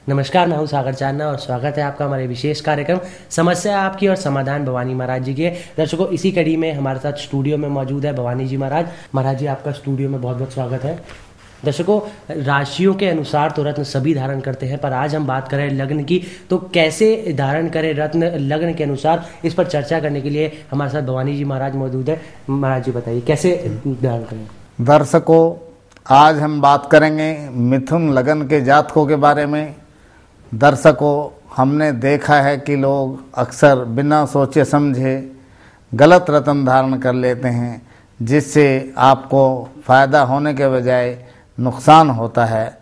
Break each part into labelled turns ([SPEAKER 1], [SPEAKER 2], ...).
[SPEAKER 1] नमस्कार, मैं हूं सागर चांदना और स्वागत है आपका हमारे विशेष कार्यक्रम समस्या आपकी और समाधान भवानी महाराज जी के। दर्शकों, इसी कड़ी में हमारे साथ स्टूडियो में मौजूद है भवानी जी महाराज। महाराज जी, आपका स्टूडियो में बहुत बहुत स्वागत है। दर्शकों, राशियों के अनुसार तो रत्न सभी धारण करते हैं, पर आज हम बात करें लग्न की, तो कैसे धारण करें रत्न लग्न के अनुसार, इस पर चर्चा करने के लिए हमारे साथ भवानी जी महाराज मौजूद है। महाराज जी बताइए कैसे धारण करें।
[SPEAKER 2] दर्शकों, आज हम बात करेंगे मिथुन लगन के जातकों के बारे में। दर्शकों, हमने देखा है कि लोग अक्सर बिना सोचे समझे गलत रत्न धारण कर लेते हैं, जिससे आपको फ़ायदा होने के बजाय नुकसान होता है।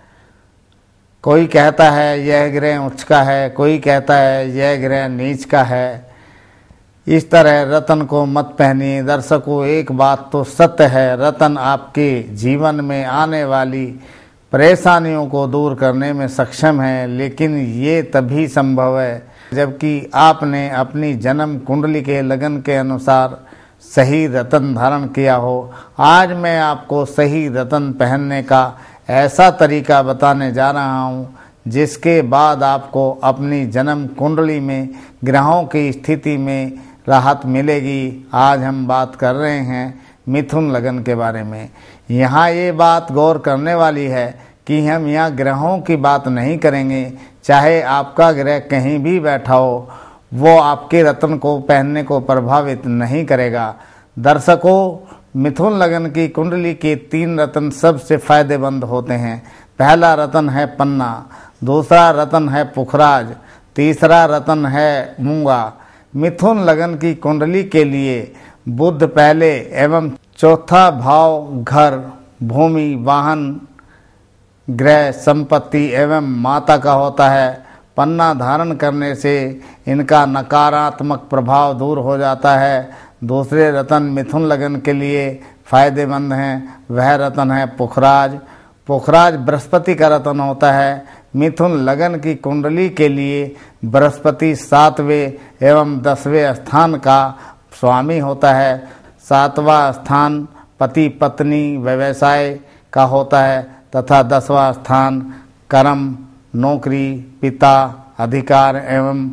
[SPEAKER 2] कोई कहता है यह ग्रह उच्च का है, कोई कहता है यह ग्रह नीच का है। इस तरह रत्न को मत पहनिए। दर्शकों, एक बात तो सत्य है, रत्न आपके जीवन में आने वाली परेशानियों को दूर करने में सक्षम है, लेकिन ये तभी संभव है जबकि आपने अपनी जन्म कुंडली के लगन के अनुसार सही रत्न धारण किया हो। आज मैं आपको सही रत्न पहनने का ऐसा तरीका बताने जा रहा हूँ, जिसके बाद आपको अपनी जन्म कुंडली में ग्रहों की स्थिति में राहत मिलेगी। आज हम बात कर रहे हैं मिथुन लगन के बारे में। यहाँ ये बात गौर करने वाली है कि हम यहाँ ग्रहों की बात नहीं करेंगे। चाहे आपका ग्रह कहीं भी बैठा हो, वो आपके रत्न को पहनने को प्रभावित नहीं करेगा। दर्शकों, मिथुन लगन की कुंडली के 3 रत्न सबसे फायदेमंद होते हैं। पहला रत्न है पन्ना, दूसरा रत्न है पुखराज, तीसरा रत्न है मूंगा। मिथुन लगन की कुंडली के लिए बुध पहले एवं चौथा भाव घर, भूमि, वाहन, ग्रह, संपत्ति एवं माता का होता है। पन्ना धारण करने से इनका नकारात्मक प्रभाव दूर हो जाता है। दूसरे रत्न मिथुन लगन के लिए फायदेमंद हैं, वह रत्न है पुखराज। पुखराज बृहस्पति का रत्न होता है। मिथुन लगन की कुंडली के लिए बृहस्पति 7वें एवं 10वें स्थान का स्वामी होता है। 7वां स्थान पति पत्नी व्यवसाय का होता है तथा 10वां स्थान कर्म, नौकरी, पिता, अधिकार एवं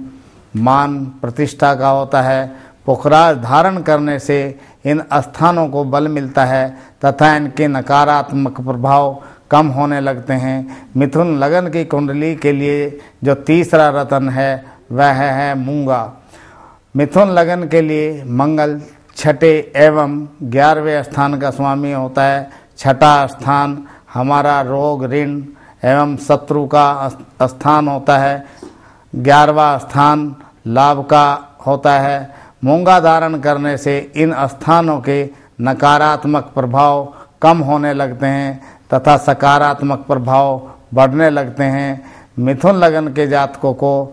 [SPEAKER 2] मान प्रतिष्ठा का होता है। पुखराज धारण करने से इन स्थानों को बल मिलता है तथा इनके नकारात्मक प्रभाव कम होने लगते हैं। मिथुन लगन की कुंडली के लिए जो तीसरा रत्न है वह है मूंगा। मिथुन लगन के लिए मंगल 6ठे एवं 11वें स्थान का स्वामी होता है। 6ठा स्थान हमारा रोग, ऋण एवं शत्रु का स्थान होता है। 11वां स्थान लाभ का होता है। मूंगा धारण करने से इन स्थानों के नकारात्मक प्रभाव कम होने लगते हैं तथा सकारात्मक प्रभाव बढ़ने लगते हैं। मिथुन लगन के जातकों को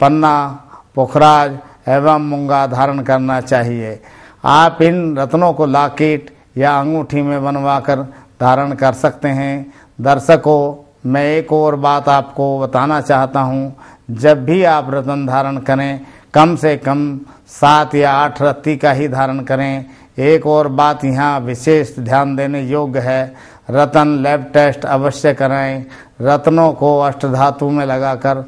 [SPEAKER 2] पन्ना, पुखराज एवं मूंगा धारण करना चाहिए। आप इन रत्नों को लॉकेट या अंगूठी में बनवाकर धारण कर सकते हैं। दर्शकों, मैं एक और बात आपको बताना चाहता हूँ। जब भी आप रत्न धारण करें, कम से कम 7 या 8 रत्ती का ही धारण करें। एक और बात यहाँ विशेष ध्यान देने योग्य है, रत्न लैब टेस्ट अवश्य कराएं। रत्नों को अष्टधातु में लगाकर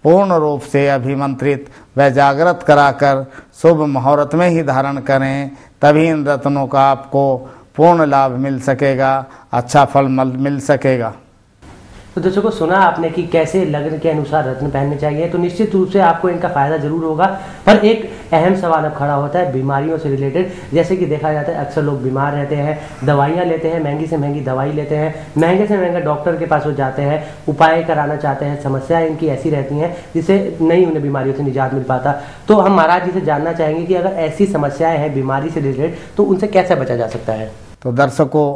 [SPEAKER 2] पूर्ण रूप से अभिमंत्रित व जागृत कराकर शुभ मुहूर्त में ही धारण करें, तभी इन रत्नों का आपको पूर्ण लाभ मिल सकेगा, अच्छा फल मिल सकेगा।
[SPEAKER 1] तो दर्शकों, सुना आपने कि कैसे लग्न के अनुसार रत्न पहनने चाहिए, तो निश्चित रूप से आपको इनका फायदा जरूर होगा। पर एक अहम सवाल अब खड़ा होता है बीमारियों से रिलेटेड। जैसे कि देखा जाता है अक्सर लोग बीमार रहते हैं, दवाइयाँ लेते हैं, महंगी से महंगी दवाई लेते हैं, महंगे से महंगा डॉक्टर के पास वो जाते हैं, उपाय कराना चाहते हैं, समस्याएं इनकी ऐसी रहती हैं जिससे नहीं उन्हें बीमारियों से निजात मिल पाता। तो हम महाराज जी से जानना चाहेंगे कि अगर ऐसी समस्याएं हैं बीमारी से रिलेटेड, तो उनसे कैसे बचा जा सकता है।
[SPEAKER 2] तो दर्शकों,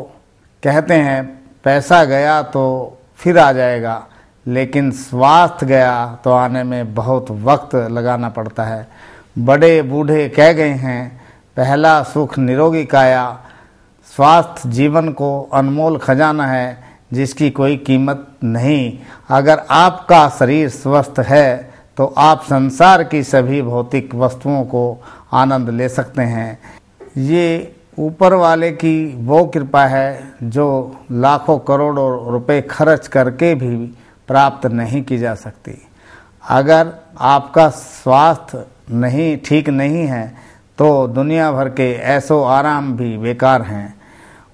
[SPEAKER 2] कहते हैं पैसा गया तो फिर आ जाएगा, लेकिन स्वास्थ्य गया तो आने में बहुत वक्त लगाना पड़ता है। बड़े बूढ़े कह गए हैं, पहला सुख निरोगी काया। स्वास्थ्य जीवन को अनमोल खजाना है जिसकी कोई कीमत नहीं। अगर आपका शरीर स्वस्थ है तो आप संसार की सभी भौतिक वस्तुओं को आनंद ले सकते हैं। ये ऊपर वाले की वो कृपा है जो लाखों करोड़ों रुपए खर्च करके भी प्राप्त नहीं की जा सकती। अगर आपका स्वास्थ्य ठीक नहीं है तो दुनिया भर के ऐशो आराम भी बेकार हैं।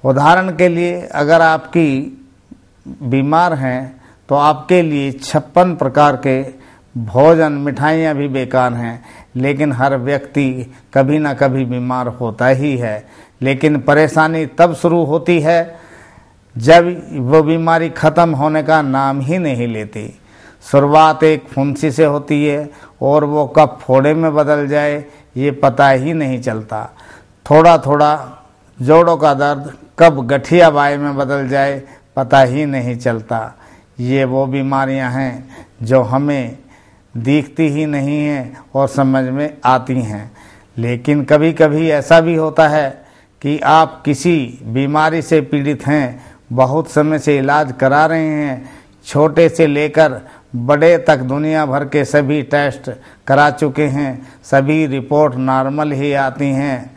[SPEAKER 2] उदाहरण के लिए अगर आपकी बीमार हैं तो आपके लिए 56 प्रकार के भोजन मिठाइयाँ भी बेकार हैं। लेकिन हर व्यक्ति कभी ना कभी बीमार होता ही है, लेकिन परेशानी तब शुरू होती है जब वो बीमारी ख़त्म होने का नाम ही नहीं लेती। शुरुआत एक फुंसी से होती है और वो कब फोड़े में बदल जाए ये पता ही नहीं चलता। थोड़ा थोड़ा जोड़ों का दर्द कब गठिया बाई में बदल जाए पता ही नहीं चलता। ये वो बीमारियां हैं जो हमें दिखती ही नहीं हैं और समझ में आती हैं। लेकिन कभी कभी ऐसा भी होता है कि आप किसी बीमारी से पीड़ित हैं, बहुत समय से इलाज करा रहे हैं, छोटे से लेकर बड़े तक दुनिया भर के सभी टेस्ट करा चुके हैं, सभी रिपोर्ट नॉर्मल ही आती हैं।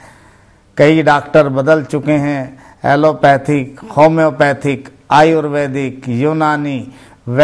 [SPEAKER 2] कई डॉक्टर बदल चुके हैं, एलोपैथिक, होम्योपैथिक, आयुर्वेदिक, यूनानी व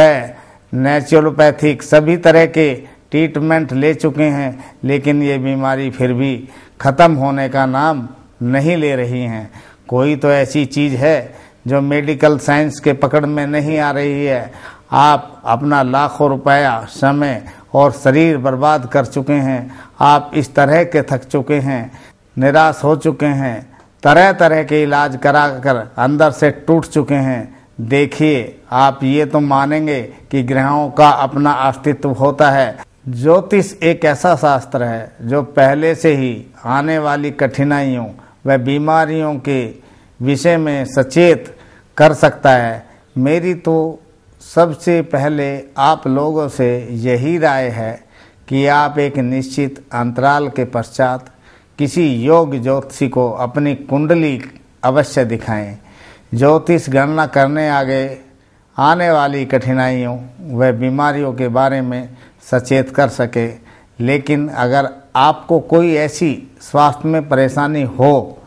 [SPEAKER 2] नेचुरोपैथिक सभी तरह के ट्रीटमेंट ले चुके हैं, लेकिन ये बीमारी फिर भी ख़त्म होने का नाम नहीं ले रही हैं। कोई तो ऐसी चीज़ है जो मेडिकल साइंस के पकड़ में नहीं आ रही है। आप अपना लाखों रुपया, समय और शरीर बर्बाद कर चुके हैं। आप इस तरह के थक चुके हैं, निराश हो चुके हैं, तरह तरह के इलाज करा कर अंदर से टूट चुके हैं। देखिए, आप ये तो मानेंगे कि ग्रहों का अपना अस्तित्व होता है। ज्योतिष एक ऐसा शास्त्र है जो पहले से ही आने वाली कठिनाइयों व बीमारियों के विषय में सचेत कर सकता है। मेरी तो सबसे पहले आप लोगों से यही राय है कि आप एक निश्चित अंतराल के पश्चात किसी योग्य ज्योतिषी को अपनी कुंडली अवश्य दिखाएं। ज्योतिष गणना करने आगे आने वाली कठिनाइयों व बीमारियों के बारे में सचेत कर सके। लेकिन अगर आपको कोई ऐसी स्वास्थ्य में परेशानी हो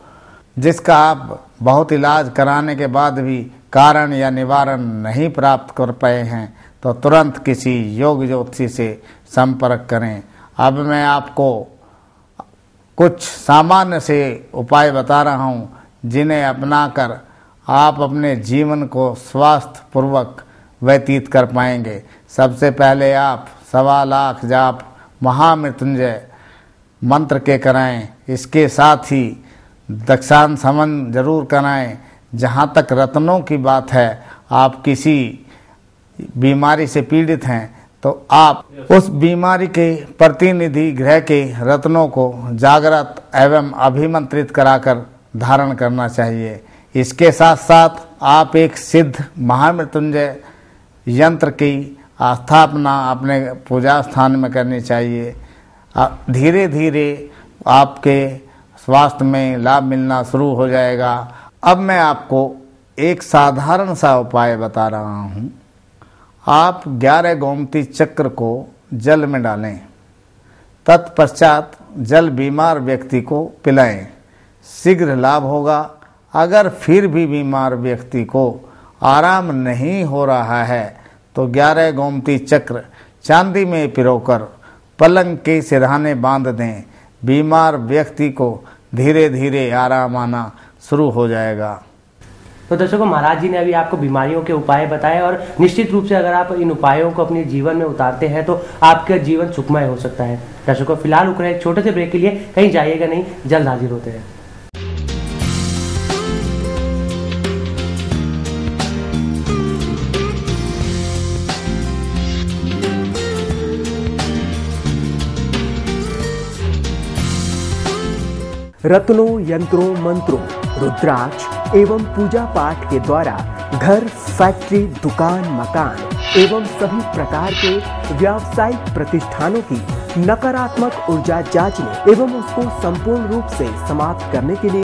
[SPEAKER 2] जिसका आप बहुत इलाज कराने के बाद भी कारण या निवारण नहीं प्राप्त कर पाए हैं तो तुरंत किसी योग्य ज्योतिषी से संपर्क करें। अब मैं आपको कुछ सामान्य से उपाय बता रहा हूं जिन्हें अपनाकर आप अपने जीवन को स्वास्थ्य पूर्वक व्यतीत कर पाएंगे। सबसे पहले आप 1.25 लाख जाप महामृत्युंजय मंत्र के कराएं। इसके साथ ही दक्षांत समन जरूर कराएं। जहाँ तक रत्नों की बात है, आप किसी बीमारी से पीड़ित हैं तो आप उस बीमारी के प्रतिनिधि ग्रह के रत्नों को जागृत एवं अभिमंत्रित कराकर धारण करना चाहिए। इसके साथ साथ आप एक सिद्ध महामृत्युंजय यंत्र की स्थापना अपने पूजा स्थान में करनी चाहिए। धीरे धीरे आपके स्वास्थ्य में लाभ मिलना शुरू हो जाएगा। अब मैं आपको एक साधारण सा उपाय बता रहा हूँ। आप 11 गोमती चक्र को जल में डालें, तत्पश्चात जल बीमार व्यक्ति को पिलाएं, शीघ्र लाभ होगा। अगर फिर भी बीमार व्यक्ति को आराम नहीं हो रहा है तो 11 गोमती चक्र चांदी में पिरोकर पलंग के सिरहाने बांध दें। बीमार व्यक्ति को धीरे धीरे आराम आना शुरू हो जाएगा।
[SPEAKER 1] तो दर्शकों, महाराज जी ने अभी आपको बीमारियों के उपाय बताए और निश्चित रूप से अगर आप इन उपायों को अपने जीवन में उतारते हैं तो आपका जीवन सुखमय हो सकता है। दर्शकों, फिलहाल रुक रहे हैं एक छोटे से ब्रेक के लिए, कहीं जाइएगा नहीं, जल्द हाजिर होते हैं।
[SPEAKER 3] रत्नों, यंत्रों, मंत्रों, रुद्राक्ष एवं पूजा पाठ के द्वारा घर, फैक्ट्री, दुकान, मकान एवं सभी प्रकार के व्यावसायिक प्रतिष्ठानों की नकारात्मक ऊर्जा जांचने एवं उसको संपूर्ण रूप से समाप्त करने के लिए